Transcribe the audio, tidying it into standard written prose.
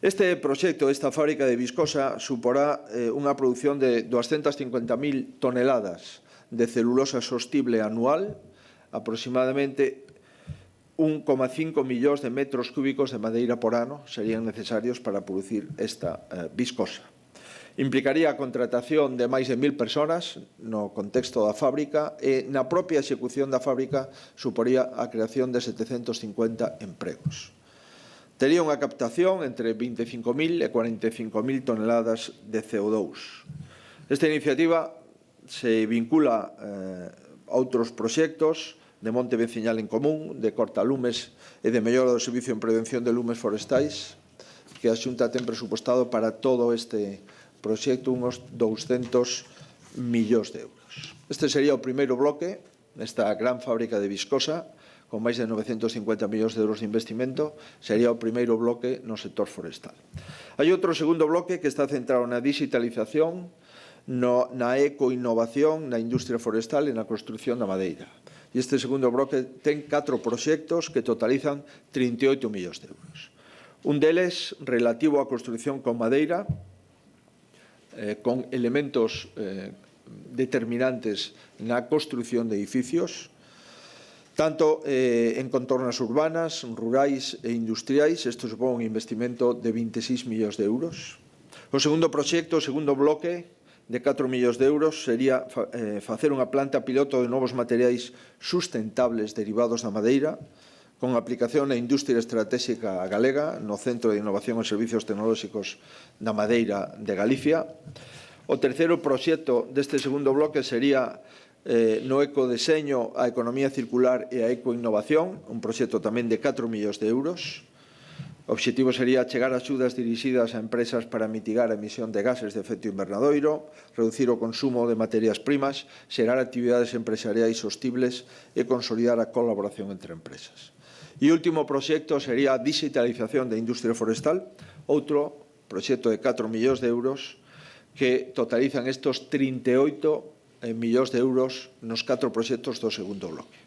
Este proxecto, esta fábrica de viscosa, suporá unha produción de 250.000 toneladas de celulosa sostible anual, aproximadamente 1,5 millóns de metros cúbicos de madeira por ano serían necesarios para producir esta viscosa. Implicaría a contratación de máis de 1.000 persoas no contexto da fábrica e na propia execución da fábrica suporía a creación de 750 empregos. Tería unha captación entre 25.000 e 45.000 toneladas de CO2. Esta iniciativa se vincula a outros proxectos de monte veciñal en común, de cortalumes e de mellora do servicio en prevención de lumes forestais, que a Xunta ten presupuestado para todo este proxecto uns 200 millóns de euros. Este sería o primeiro bloque nesta gran fábrica de viscosa, con máis de 950 millóns de euros de investimento, sería o primeiro bloque no sector forestal. Hai outro segundo bloque que está centrado na digitalización, na ecoinnovación, na industria forestal e na construción da madeira. E este segundo bloque ten 4 proxectos que totalizan 38 millóns de euros. Un deles relativo á construción con madeira, con elementos determinantes na construción de edificios, tanto en contornas urbanas, rurais e industriais. Isto supón un investimento de 26 millóns de euros. O segundo proxecto, o segundo bloque de 4 millóns de euros sería facer unha planta piloto de novos materiais sustentables derivados da madeira, con aplicación na industria estratégica galega, no Centro de Innovación e Servicios Tecnolóxicos da Madeira de Galicia. O terceiro proxecto deste segundo bloque sería no ecodeseño, a economía circular e a ecoinnovación, un proxecto tamén de 4 millóns de euros. O obxectivo sería chegar axudas dirixidas a empresas para mitigar a emisión de gases de efecto invernadoiro, reducir o consumo de materias primas, xerar actividades empresariais sostibles e consolidar a colaboración entre empresas. E o último proxecto sería a digitalización da industria forestal, outro proxecto de 4 millóns de euros que totalizan estos 38 millóns de euros nos 4 proxectos do segundo bloque.